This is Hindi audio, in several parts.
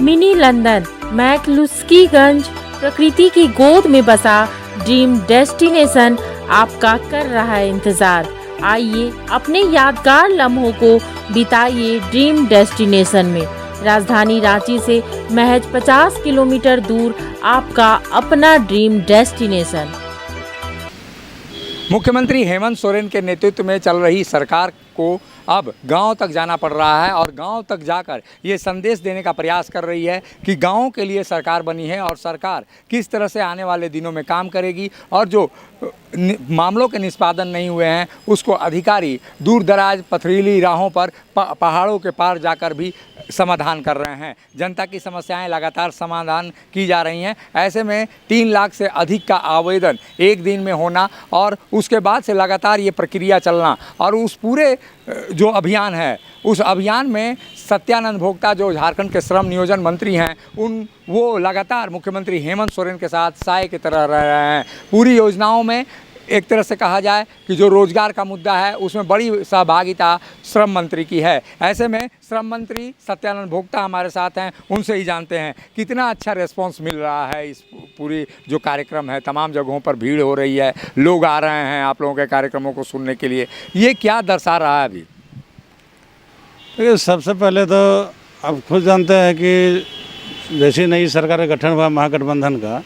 मिनी लंदन मैक्लुस्कीगंज प्रकृति की गोद में बसा ड्रीम डेस्टिनेशन आपका कर रहा है इंतजार। आइए अपने यादगार लम्हों को बिताइए ड्रीम डेस्टिनेशन में। राजधानी रांची से महज 50 किलोमीटर दूर आपका अपना ड्रीम डेस्टिनेशन। मुख्यमंत्री हेमंत सोरेन के नेतृत्व में चल रही सरकार को अब गांव तक जाना पड़ रहा है और गांव तक जाकर ये संदेश देने का प्रयास कर रही है कि गांवों के लिए सरकार बनी है और सरकार किस तरह से आने वाले दिनों में काम करेगी और जो मामलों के निष्पादन नहीं हुए हैं उसको अधिकारी दूर दराज पथरीली राहों पर पहाड़ों के पार जाकर भी समाधान कर रहे हैं। जनता की समस्याएं लगातार समाधान की जा रही हैं। ऐसे में 3 लाख से अधिक का आवेदन एक दिन में होना और उसके बाद से लगातार ये प्रक्रिया चलना और उस पूरे जो अभियान है उस अभियान में सत्यानंद भोक्ता जो झारखंड के श्रम नियोजन मंत्री हैं वो लगातार मुख्यमंत्री हेमंत सोरेन के साथ साए की तरह रह रहे हैं। पूरी योजनाओं में एक तरह से कहा जाए कि जो रोजगार का मुद्दा है उसमें बड़ी सहभागिता श्रम मंत्री की है। ऐसे में श्रम मंत्री सत्यानंद भोक्ता हमारे साथ हैं, उनसे ही जानते हैं कितना अच्छा रिस्पांस मिल रहा है। इस पूरी जो कार्यक्रम है तमाम जगहों पर भीड़ हो रही है, लोग आ रहे हैं आप लोगों के कार्यक्रमों को सुनने के लिए, ये क्या दर्शा रहा है? अभी देखिए, सबसे पहले तो आप खुद जानते हैं कि जैसी नई सरकार का गठन हुआ महागठबंधन का,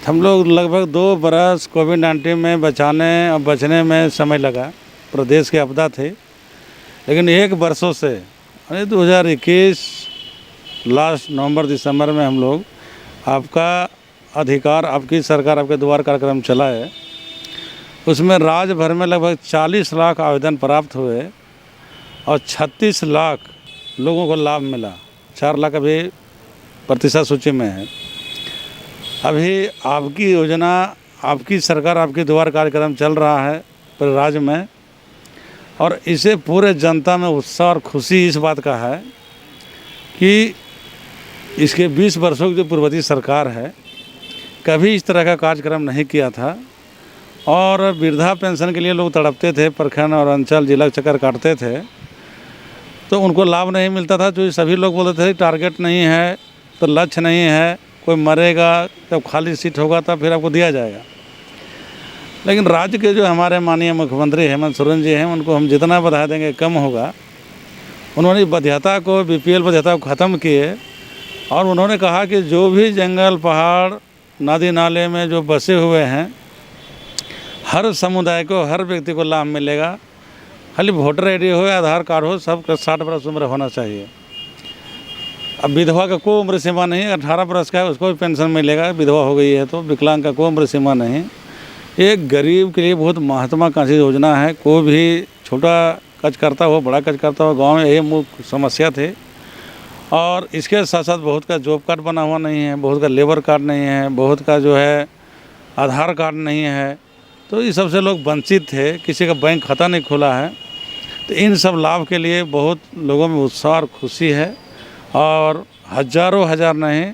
हम लोग लगभग 2 बरस कोविड-19 में बचने में समय लगा। प्रदेश के आपदा थे, लेकिन 1 वर्षों से 2021 लास्ट नवंबर दिसंबर में हम लोग आपका अधिकार आपकी सरकार आपके द्वार कार्यक्रम चला है। उसमें राज्य भर में लगभग 40 लाख आवेदन प्राप्त हुए और 36 लाख लोगों को लाभ मिला। 4 लाख अभी प्रतिशत सूची में है। अभी आपकी योजना आपकी सरकार आपके द्वार कार्यक्रम चल रहा है पूरे राज्य में और इसे पूरे जनता में उत्साह और खुशी इस बात का है कि इसके 20 वर्षों की जो पूर्ववर्ती सरकार है कभी इस तरह का कार्यक्रम नहीं किया था और वृद्धा पेंशन के लिए लोग तड़पते थे, प्रखंड और अंचल जिला चक्कर काटते थे तो उनको लाभ नहीं मिलता था। जो सभी लोग बोलते थे टारगेट नहीं है तो लक्ष्य नहीं है, कोई मरेगा जब खाली सीट होगा तब फिर आपको दिया जाएगा। लेकिन राज्य के जो हमारे माननीय मुख्यमंत्री हेमंत सोरेन जी हैं उनको हम जितना बधा देंगे कम होगा। उन्होंने वध्यता को बीपीएल वध्यता को ख़त्म किए और उन्होंने कहा कि जो भी जंगल पहाड़ नदी नाले में जो बसे हुए हैं हर समुदाय को हर व्यक्ति को लाभ मिलेगा। खाली वोटर आई डी हो या आधार कार्ड हो, सबका 60 वर्ष उम्र होना चाहिए। अब विधवा का कोई उम्र सीमा नहीं, 18 वर्ष का है उसको भी पेंशन मिलेगा, विधवा हो गई है तो। विकलांग का कोई उम्र सीमा नहीं। एक गरीब के लिए बहुत महत्वाकांक्षी योजना है। कोई भी छोटा कच करता हो बड़ा कच करता हो, गांव में यही मुख्य समस्या थे। और इसके साथ साथ बहुत का जॉब कार्ड बना हुआ नहीं है, बहुत का लेबर कार्ड नहीं है, बहुत का जो है आधार कार्ड नहीं है, तो इस सबसे लोग वंचित थे। किसी का बैंक खाता नहीं खुला है। तो इन सब लाभ के लिए बहुत लोगों में उत्साह और खुशी है और हजारों हजार नहीं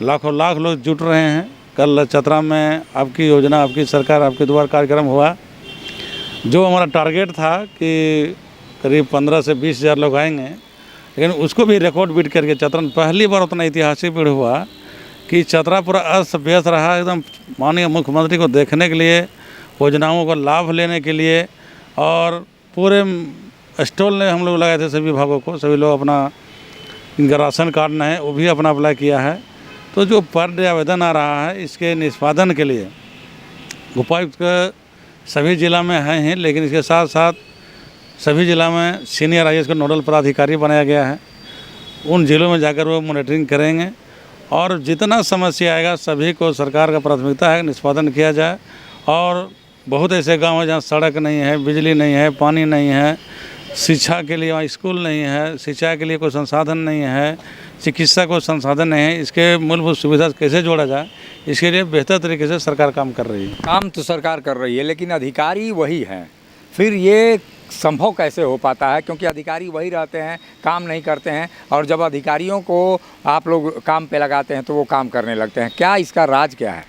लाखों लाख लोग जुट रहे हैं। कल चतरा में आपकी योजना आपकी सरकार आपके द्वार कार्यक्रम हुआ। जो हमारा टारगेट था कि करीब 15 से 20 हज़ार लोग आएंगे, लेकिन उसको भी रिकॉर्ड बीट करके चतरा पहली बार उतना ऐतिहासिक भीड़ हुआ कि चतरा पूरा अस्त व्यस्त रहा। एकदम माननीय मुख्यमंत्री को देखने के लिए, योजनाओं का लाभ लेने के लिए और पूरे स्टॉल ने हम लोग लगाए थे सभी विभागों को। सभी लोग अपना इनका राशन कार्ड न है वो भी अपना अप्लाई किया है। तो जो पर डे आवेदन आ रहा है इसके निष्पादन के लिए उपायुक्त सभी जिला में हैं, लेकिन इसके साथ साथ सभी जिला में सीनियर IAS को नोडल पदाधिकारी बनाया गया है। उन जिलों में जाकर वो मॉनिटरिंग करेंगे और जितना समस्या आएगा सभी को सरकार का प्राथमिकता है निष्पादन किया जाए। और बहुत ऐसे गांव हैं जहाँ सड़क नहीं है, बिजली नहीं है, पानी नहीं है, शिक्षा के लिए वहाँ स्कूल नहीं है, सिंचाई के लिए कोई संसाधन नहीं है, चिकित्सा को संसाधन नहीं है। इसके मूलभूत सुविधा कैसे जोड़ा जाए इसके लिए बेहतर तरीके से सरकार काम कर रही है। काम तो सरकार कर रही है लेकिन अधिकारी वही हैं, फिर ये संभव कैसे हो पाता है? क्योंकि अधिकारी वही रहते हैं, काम नहीं करते हैं और जब अधिकारियों को आप लोग काम पे लगाते हैं तो वो काम करने लगते हैं। क्या इसका राज क्या है?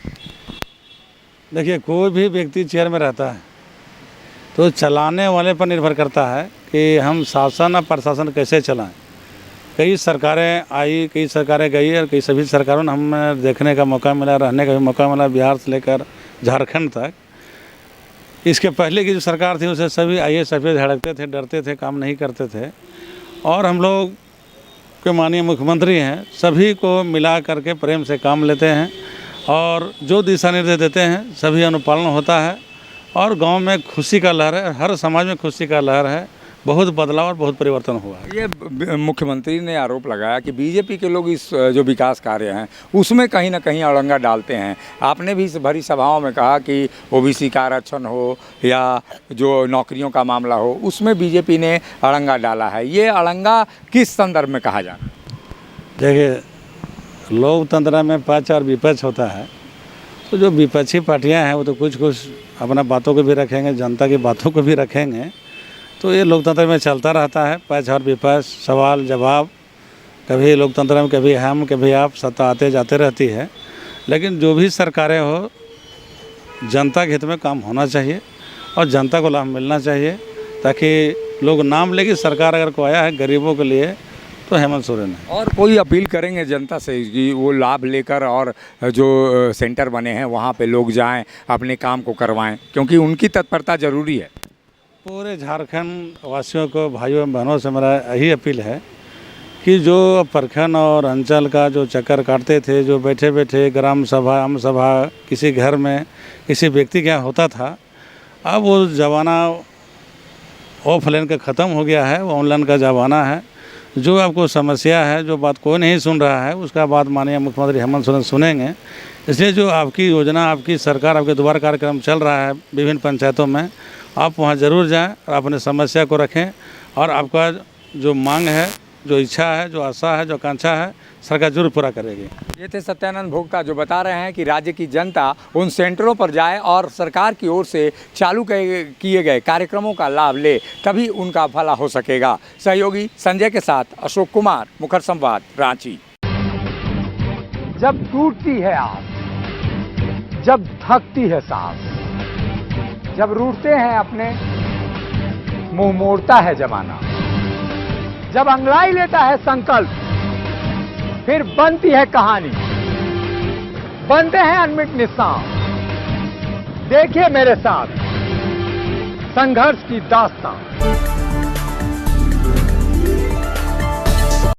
देखिए, कोई भी व्यक्ति चेयर में रहता है तो चलाने वाले पर निर्भर करता है कि हम शासन और प्रशासन कैसे चलाएं। कई सरकारें आई, कई सरकारें गई और कई सभी सरकारों ने हमें देखने का मौका मिला, रहने का भी मौका मिला, बिहार से लेकर झारखंड तक। इसके पहले की जो सरकार थी उसे सभी IAS IPS झड़कते थे, डरते थे, काम नहीं करते थे। और हम लोग के माननीय मुख्यमंत्री हैं, सभी को मिला करके प्रेम से काम लेते हैं और जो दिशा निर्देश देते हैं सभी अनुपालन होता है और गांव में खुशी का लहर है, हर समाज में खुशी का लहर है। बहुत बदलाव और बहुत परिवर्तन हुआ है। ये मुख्यमंत्री ने आरोप लगाया कि बीजेपी के लोग इस जो विकास कार्य हैं उसमें कहीं ना कहीं अड़ंगा डालते हैं। आपने भी इस भरी सभाओं में कहा कि OBC का आरक्षण हो या जो नौकरियों का मामला हो, उसमें बीजेपी ने अड़ंगा डाला है। ये अड़ंगा किस संदर्भ में कहा जाना? देखिए, लोकतंत्र में पक्ष और विपक्ष होता है, तो जो विपक्षी पार्टियां हैं वो तो कुछ अपना बातों को भी रखेंगे, जनता की बातों को भी रखेंगे। तो ये लोकतंत्र में चलता रहता है, पक्ष और विपक्ष, सवाल जवाब। कभी लोकतंत्र में कभी हम कभी आप, सत्ता आते जाते रहती है। लेकिन जो भी सरकारें हो, जनता के हित में काम होना चाहिए और जनता को लाभ मिलना चाहिए, ताकि लोग नाम ले कि सरकार अगर को आया है गरीबों के लिए तो हेमंत सोरेन है। और कोई अपील करेंगे जनता से कि वो लाभ लेकर और जो सेंटर बने हैं वहाँ पे लोग जाएं, अपने काम को करवाएं, क्योंकि उनकी तत्परता ज़रूरी है। पूरे झारखंड वासियों को, भाइयों एवं बहनों से मेरा यही अपील है कि जो प्रखंड और अंचल का जो चक्कर काटते थे, जो बैठे बैठे ग्राम सभा, आम सभा किसी घर में किसी व्यक्ति के यहाँ होता था, अब वो ज़माना ऑफलाइन का ख़त्म हो गया है, वो ऑनलाइन का ज़माना है। जो आपको समस्या है, जो बात कोई नहीं सुन रहा है, उसका बात माननीय मुख्यमंत्री हेमंत सोरेन सुनेंगे। इसलिए जो आपकी योजना, आपकी सरकार, आपके द्वार कार्यक्रम चल रहा है विभिन्न पंचायतों में, आप वहां ज़रूर जाएं और अपने समस्या को रखें और आपका जो मांग है, जो इच्छा है, जो आशा है, जो आकांक्षा है, सरकार जरूर पूरा करेगी। ये थे सत्यानंद भोक्ता, जो बता रहे हैं कि राज्य की जनता उन सेंटरों पर जाए और सरकार की ओर से चालू किए गए कार्यक्रमों का लाभ ले, तभी उनका भला हो सकेगा। सहयोगी संजय के साथ अशोक कुमार, मुखर संवाद, रांची। जब टूटती है आस, जब थकती है सांस, जब रूठते हैं अपने, मुंह मोड़ता है जमाना, जब अंगड़ाई लेता है संकल्प, फिर बनती है कहानी, बनते हैं अनमिट निशान। देखिए मेरे साथ संघर्ष की दास्तां।